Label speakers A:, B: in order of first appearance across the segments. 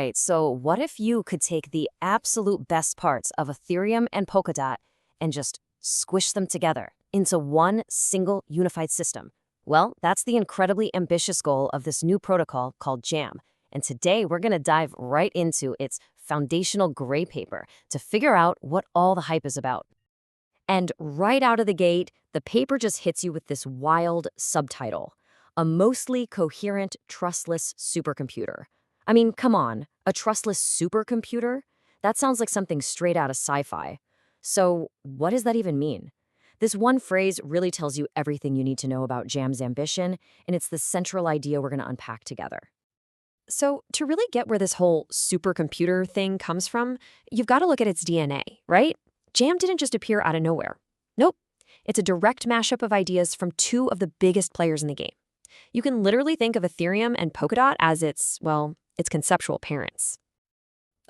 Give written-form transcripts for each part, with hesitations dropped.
A: right, so what if you could take the absolute best parts of Ethereum and Polkadot and just squish them together into one single unified system? Well, that's the incredibly ambitious goal of this new protocol called JAM. And today we're going to dive right into its foundational gray paper to figure out what all the hype is about. And right out of the gate, the paper just hits you with this wild subtitle: a mostly coherent, trustless supercomputer. I mean, come on, a trustless supercomputer? That sounds like something straight out of sci-fi. So, what does that even mean? This one phrase really tells you everything you need to know about JAM's ambition, and it's the central idea we're going to unpack together. So, to really get where this whole supercomputer thing comes from, you've got to look at its DNA, right? JAM didn't just appear out of nowhere. Nope. It's a direct mashup of ideas from two of the biggest players in the game. You can literally think of Ethereum and Polkadot as its conceptual parents.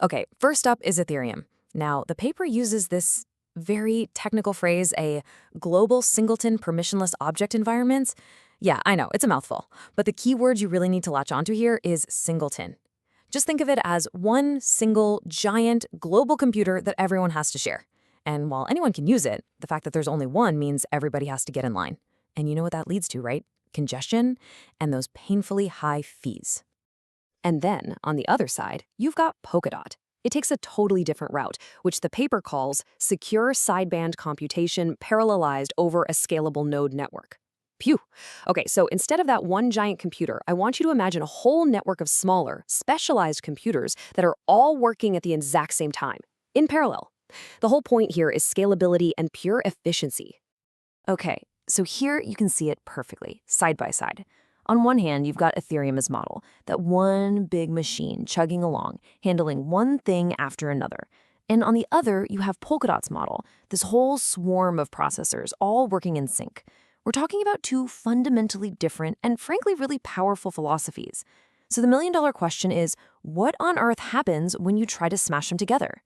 A: Okay, first up is Ethereum. Now, the paper uses this very technical phrase, a global singleton permissionless object environment. Yeah, I know, it's a mouthful. But the key word you really need to latch onto here is singleton. Just think of it as one single, giant, global computer that everyone has to share. And while anyone can use it, the fact that there's only one means everybody has to get in line. And you know what that leads to, right? Congestion and those painfully high fees. And then, on the other side, you've got Polkadot. It takes a totally different route, which the paper calls secure sideband computation parallelized over a scalable node network. Phew. Okay, so instead of that one giant computer, I want you to imagine a whole network of smaller, specialized computers that are all working at the exact same time, in parallel. The whole point here is scalability and pure efficiency. Okay, so here you can see it perfectly, side by side. On one hand, you've got Ethereum's model, that one big machine chugging along, handling one thing after another. And on the other, you have Polkadot's model, this whole swarm of processors all working in sync. We're talking about two fundamentally different and frankly really powerful philosophies. So the million-dollar question is, what on earth happens when you try to smash them together?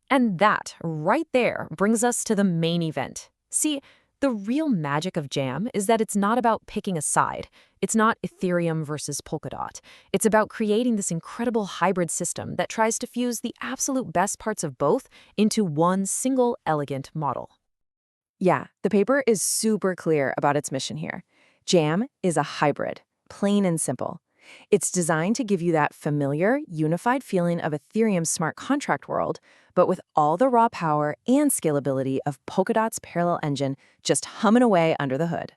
A: And that, right there, brings us to the main event. See, the real magic of JAM is that it's not about picking a side. It's not Ethereum versus Polkadot. It's about creating this incredible hybrid system that tries to fuse the absolute best parts of both into one single elegant model. Yeah, the paper is super clear about its mission here. JAM is a hybrid, plain and simple. It's designed to give you that familiar, unified feeling of Ethereum's smart contract world, but with all the raw power and scalability of Polkadot's parallel engine just humming away under the hood.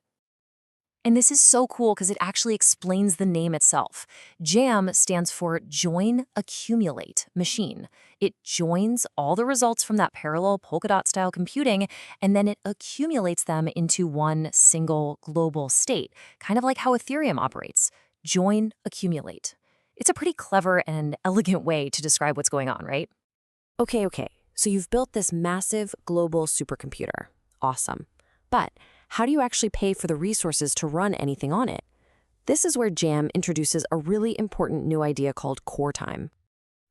A: And this is so cool because it actually explains the name itself. JAM stands for Join Accumulate Machine. It joins all the results from that parallel Polkadot-style computing, and then it accumulates them into one single global state, kind of like how Ethereum operates. Join, accumulate. It's a pretty clever and elegant way to describe what's going on, right? Okay, so you've built this massive global supercomputer. Awesome. But how do you actually pay for the resources to run anything on it? This is where JAM introduces a really important new idea called core time.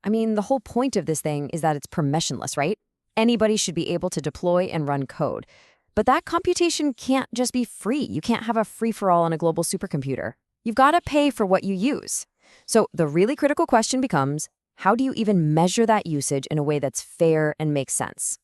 A: I mean, the whole point of this thing is that it's permissionless, right? Anybody should be able to deploy and run code. But that computation can't just be free. You can't have a free-for-all on a global supercomputer. You've got to pay for what you use. So the really critical question becomes, how do you even measure that usage in a way that's fair and makes sense?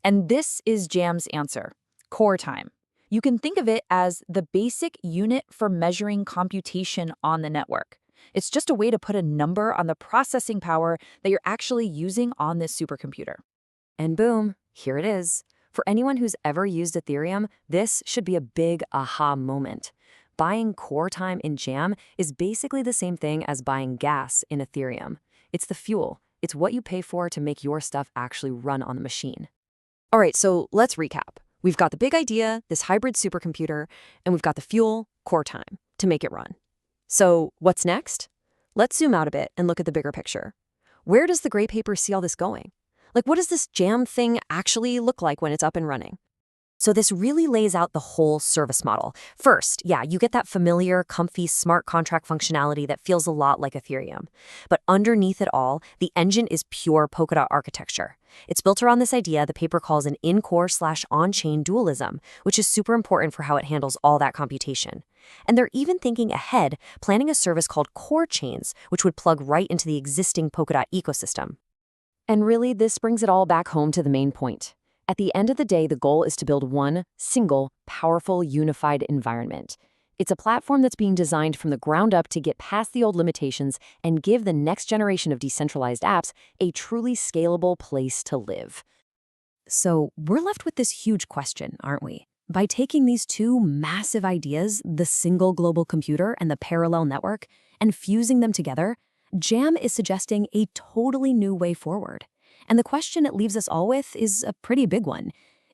B: And this is JAM's answer: core time. You can think of it as the basic unit for measuring computation on the network. It's just a way to put a number on the processing power that you're actually using on this supercomputer.
A: And boom, here it is. For anyone who's ever used Ethereum, this should be a big aha moment. Buying core time in JAM is basically the same thing as buying gas in Ethereum. It's the fuel. It's what you pay for to make your stuff actually run on the machine. All right, so let's recap. We've got the big idea, this hybrid supercomputer, and we've got the fuel, core time, to make it run. So what's next? Let's zoom out a bit and look at the bigger picture. Where does the gray paper see all this going? Like, what does this JAM thing actually look like when it's up and running? So this really lays out the whole service model. First, yeah, you get that familiar, comfy, smart contract functionality that feels a lot like Ethereum. But underneath it all, the engine is pure Polkadot architecture. It's built around this idea the paper calls an in-core/on-chain dualism, which is super important for how it handles all that computation. And they're even thinking ahead, planning a service called Core Chains, which would plug right into the existing Polkadot ecosystem. And really, this brings it all back home to the main point. At the end of the day, the goal is to build one single, powerful, unified environment. It's a platform that's being designed from the ground up to get past the old limitations and give the next generation of decentralized apps a truly scalable place to live. So we're left with this huge question, aren't we? By taking these two massive ideas, the single global computer and the parallel network, and fusing them together, Jam is suggesting a totally new way forward. And the question it leaves us all with is a pretty big one.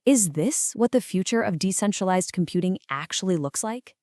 A: Is this what the future of decentralized computing actually looks like?